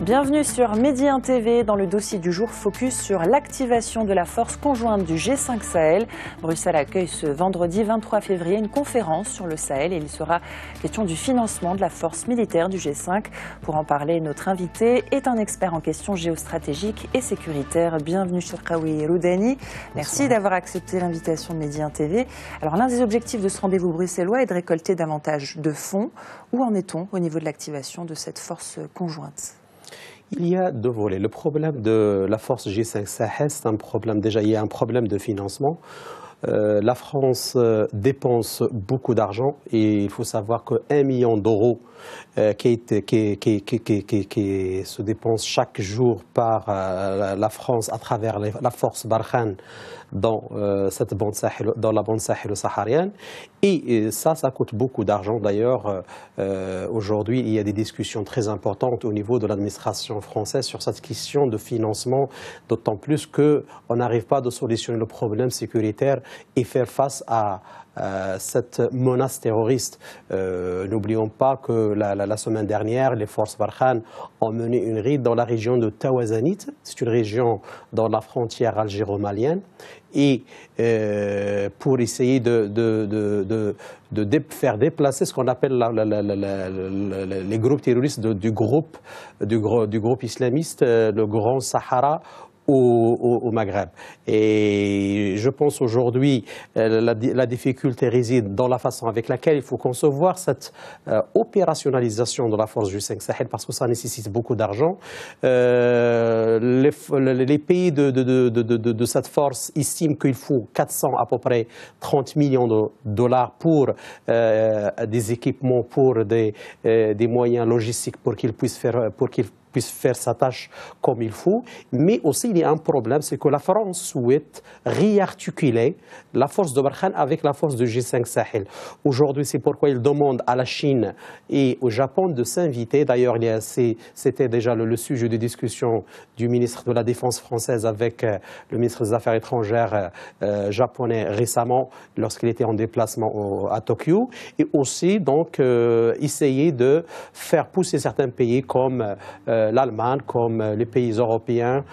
Bienvenue sur Midi 1 TV. Dans le dossier du jour, focus sur l'activation de la force conjointe du G5 Sahel. Bruxelles accueille ce vendredi 23 février une conférence sur le Sahel et il sera question du financement de la force militaire du G5. Pour en parler, notre invité est un expert en questions géostratégiques et sécuritaires. Bienvenue Chirkaoui Roudani. Merci d'avoir accepté l'invitation de Midi 1 TV. Alors l'un des objectifs de ce rendez-vous bruxellois est de récolter davantage de fonds. Où en est-on au niveau de l'activation de cette force conjointe ? Il y a deux volets. Le problème de la force G5 Sahel, c'est un problème, déjà il y a un problème de financement. La France dépense beaucoup d'argent et il faut savoir que 1 million d'euros qui se dépense chaque jour par la France à travers la force Barkhane dans la bande sahélo-saharienne. Et ça coûte beaucoup d'argent. D'ailleurs, aujourd'hui, il y a des discussions très importantes au niveau de l'administration française sur cette question de financement, d'autant plus qu'on n'arrive pas à solutionner le problème sécuritaire et faire face à cette menace terroriste. N'oublions pas que la semaine dernière, les forces Barkhane ont mené une raid dans la région de Tawazanit. C'est une région dans la frontière algéro-malienne. Et pour essayer de faire déplacer ce qu'on appelle les groupes terroristes du groupe islamiste, le Grand Sahara, au Maghreb. Et je pense aujourd'hui la difficulté réside dans la façon avec laquelle il faut concevoir cette opérationnalisation de la force du G5 Sahel parce que ça nécessite beaucoup d'argent. Les pays de cette force estiment qu'il faut 400 à peu près 30 millions de dollars pour des équipements, pour des moyens logistiques pour qu'ils puissent faire sa tâche comme il faut. Mais aussi, il y a un problème, c'est que la France souhaite réarticuler la force de Barkhane avec la force du G5 Sahel. Aujourd'hui, c'est pourquoi il demande à la Chine et au Japon de s'inviter. D'ailleurs, c'était déjà le sujet de discussion du ministre de la Défense française avec le ministre des Affaires étrangères japonais récemment, lorsqu'il était en déplacement à Tokyo. Et aussi, donc, essayer de faire pousser certains pays comme l'Allemagne, comme les pays européens,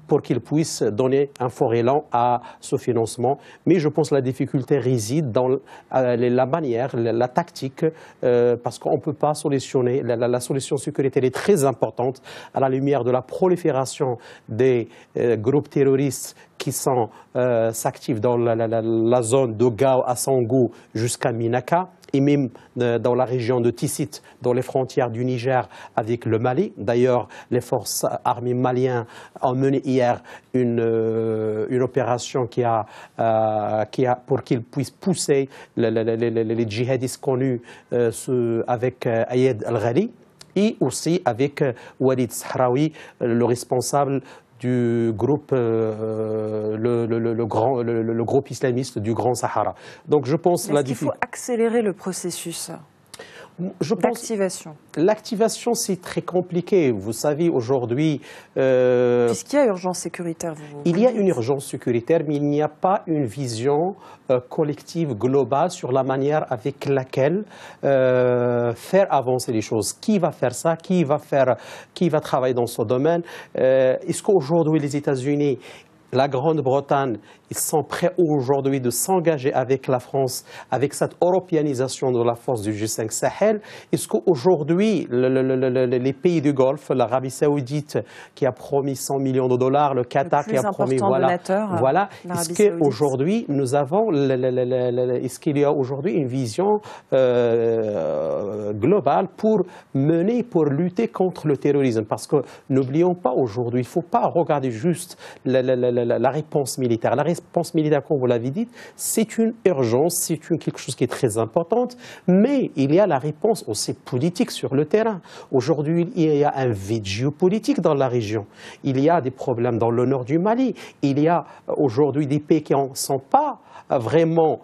pour qu'ils puissent donner un fort élan à ce financement. Mais je pense que la difficulté réside dans la manière, la tactique, parce qu'on ne peut pas solutionner. La solution sécuritaire est très importante à la lumière de la prolifération des groupes terroristes qui s'activent dans la zone de Gao à Sangou jusqu'à Minaka, et même dans la région de Tissit, dans les frontières du Niger avec le Mali. D'ailleurs, les forces armées maliennes ont mené hier une opération pour qu'ils puissent pousser les djihadistes connus avec Ayed Al-Ghali et aussi avec Walid Sahraoui, le responsable du groupe, le groupe islamiste du Grand Sahara. Donc je pense qu'il faut accélérer le processus d'activation. L'activation, c'est très compliqué. Vous savez, aujourd'hui... Puisqu'il y a urgence sécuritaire, il y a une urgence sécuritaire, mais il n'y a pas une vision collective, globale, sur la manière avec laquelle faire avancer les choses. Qui va faire ça? Qui va travailler dans ce domaine? Est-ce qu'aujourd'hui, les États-Unis, la Grande-Bretagne, ils sont prêts aujourd'hui de s'engager avec la France, avec cette européanisation de la force du G5 Sahel? Est-ce qu'aujourd'hui, les pays du Golfe, l'Arabie Saoudite qui a promis 100 millions de dollars, le Qatar qui a promis... Voilà. Est-ce qu'aujourd'hui, est-ce qu'il y a aujourd'hui une vision globale pour lutter contre le terrorisme? Parce que n'oublions pas aujourd'hui, il ne faut pas regarder juste la réponse militaire. La réponse militaire, comme vous l'avez dit, c'est une urgence, c'est quelque chose qui est très importante, mais il y a la réponse aussi politique sur le terrain. Aujourd'hui, il y a un vide géopolitique dans la région. Il y a des problèmes dans le nord du Mali. Il y a aujourd'hui des pays qui ne sont pas vraiment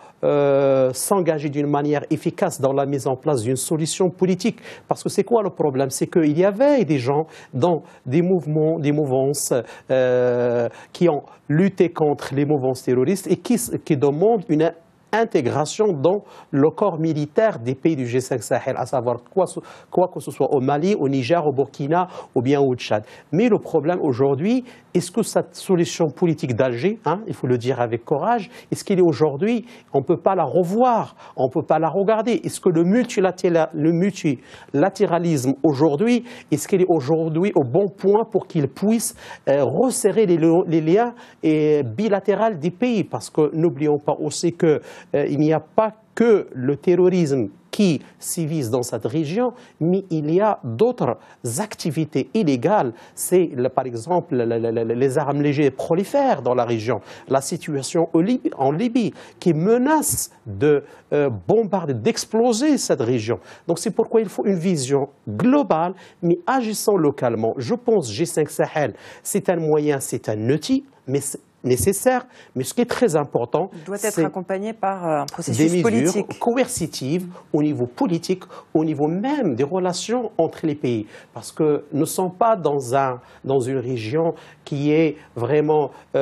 s'engager d'une manière efficace dans la mise en place d'une solution politique. Parce que c'est quoi le problème? C'est qu'il y avait des gens dans des mouvements, des mouvances qui ont lutté contre les mouvances terroristes et qui demandent une intégration dans le corps militaire des pays du G5 Sahel, à savoir quoi que ce soit au Mali, au Niger, au Burkina ou bien au Tchad. Mais le problème aujourd'hui, est-ce que cette solution politique d'Alger, il faut le dire avec courage, est-ce qu'elle est aujourd'hui, on ne peut pas la revoir, on ne peut pas la regarder? Est-ce que le multilatéralisme aujourd'hui, est-ce qu'il est aujourd'hui au bon point pour qu'il puisse resserrer les liens bilatéraux des pays? Parce que n'oublions pas aussi qu'il n'y a pas que le terrorisme qui sévissent dans cette région, mais il y a d'autres activités illégales. C'est par exemple les armes légères prolifèrent dans la région. La situation en Libye qui menace de bombarder, d'exploser cette région. Donc c'est pourquoi il faut une vision globale, mais agissant localement. Je pense que G5 Sahel, c'est un moyen, c'est un outil, mais nécessaire, mais ce qui est très important, doit être accompagné par un processus des mesures politique coercitives au niveau politique, au niveau même des relations entre les pays. Parce que nous ne sommes pas dans une région qui est vraiment il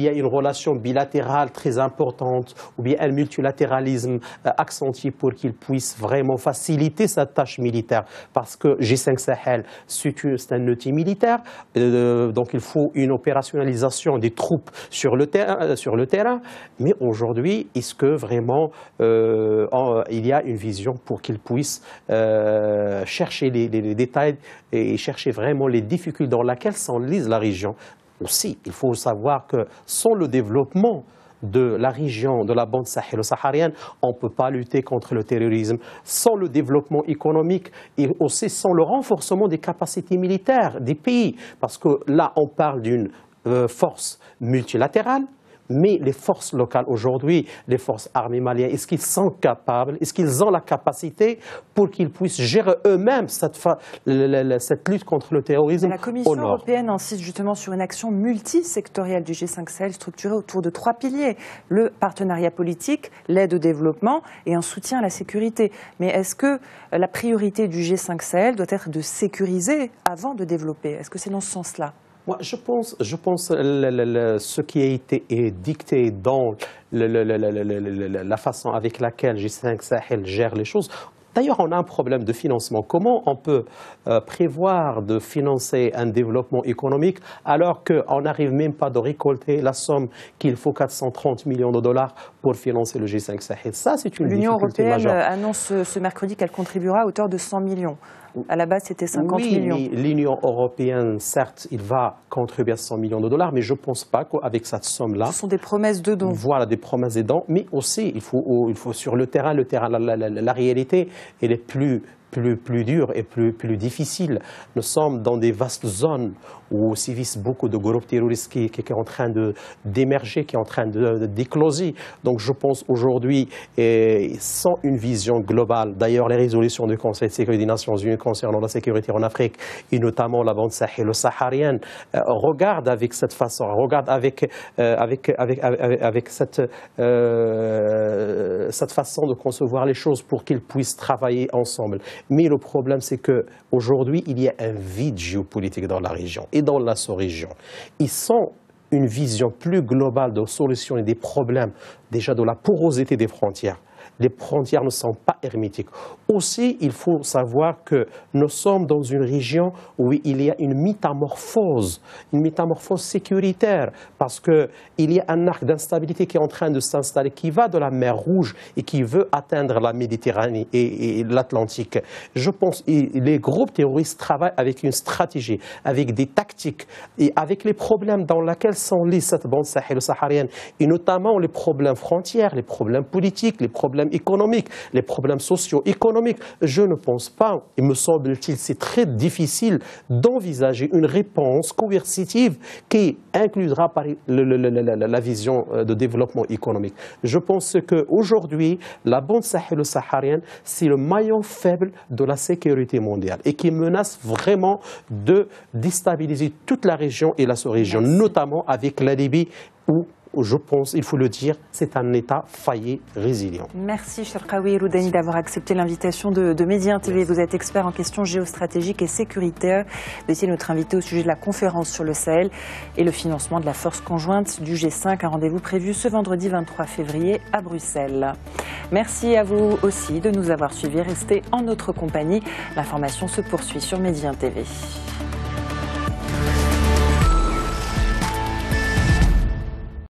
y a une relation bilatérale très importante ou bien un multilatéralisme accentué pour qu'il puisse vraiment faciliter sa tâche militaire. Parce que G5 Sahel, c'est un outil militaire, donc il faut une opérationnalisation des troupes sur le terrain, mais aujourd'hui, est-ce que vraiment il y a une vision pour qu'ils puissent chercher les détails et chercher vraiment les difficultés dans lesquelles s'enlise la région? Aussi, il faut savoir que sans le développement de la région, de la bande sahélo-saharienne, on ne peut pas lutter contre le terrorisme. Sans le développement économique et aussi sans le renforcement des capacités militaires des pays. Parce que là, on parle d'une force multilatérale, mais les forces locales aujourd'hui, les forces armées maliennes, est-ce qu'ils sont capables, est-ce qu'ils ont la capacité pour qu'ils puissent gérer eux-mêmes cette lutte contre le terrorisme? La Commission européenne insiste justement sur une action multisectorielle du G5 Sahel structurée autour de 3 piliers. Le partenariat politique, l'aide au développement et un soutien à la sécurité. Mais est-ce que la priorité du G5 Sahel doit être de sécuriser avant de développer? Est-ce que c'est dans ce sens-là? Moi, je pense ce qui a été dicté dans la façon avec laquelle G5 Sahel gère les choses. D'ailleurs, on a un problème de financement. Comment on peut prévoir de financer un développement économique alors qu'on n'arrive même pas de récolter la somme qu'il faut, 430 millions de dollars, pour financer le G5 Sahel? Ça, c'est une difficulté majeure. L'Union européenne annonce ce mercredi qu'elle contribuera à hauteur de 100 millions. À la base, c'était 50 millions. Oui, l'Union européenne, certes, il va contribuer à 100 millions de dollars, mais je ne pense pas qu'avec cette somme-là... Ce sont des promesses de dons. Voilà, des promesses de dons, mais aussi, il faut sur le terrain, la réalité, elle est plus dure et plus difficile. Nous sommes dans des vastes zones où sévissent beaucoup de groupes terroristes qui sont en train d'émerger, qui sont en train d'écloser. Donc je pense aujourd'hui, sans une vision globale, d'ailleurs les résolutions du Conseil de sécurité des Nations Unies concernant la sécurité en Afrique, et notamment la bande sahélo-saharienne, regardent avec cette façon, regardent avec cette façon de concevoir les choses pour qu'ils puissent travailler ensemble. Mais le problème, c'est qu'aujourd'hui, il y a un vide géopolitique dans la région et dans la sous-région. Ils sont une vision plus globale de solutions et des problèmes, déjà de la porosité des frontières. Les frontières ne sont pas hermétiques. Aussi, il faut savoir que nous sommes dans une région où il y a une métamorphose sécuritaire, parce qu'il y a un arc d'instabilité qui est en train de s'installer, qui va de la mer Rouge et qui veut atteindre la Méditerranée et l'Atlantique. Je pense que les groupes terroristes travaillent avec une stratégie, avec des tactiques et avec les problèmes dans lesquels s'enlise cette bande sahélo-saharienne, et notamment les problèmes frontières, les problèmes politiques, les problèmes économiques, les problèmes socio-économiques. Je ne pense pas, il me semble-t-il, c'est très difficile d'envisager une réponse coercitive qui inclura la vision de développement économique. Je pense qu'aujourd'hui, la bande sahélo-saharienne, c'est le maillon faible de la sécurité mondiale et qui menace vraiment de déstabiliser toute la région et la sous-région, notamment avec la Libye où je pense, il faut le dire, c'est un État failli, résilient. Merci Cherkaoui Roudani d'avoir accepté l'invitation de Médien TV. Vous êtes expert en questions géostratégiques et sécuritaires. Vous étiez notre invité au sujet de la conférence sur le Sahel et le financement de la force conjointe du G5. Un rendez-vous prévu ce vendredi 23 février à Bruxelles. Merci à vous aussi de nous avoir suivis. Restez en notre compagnie. L'information se poursuit sur Médien TV.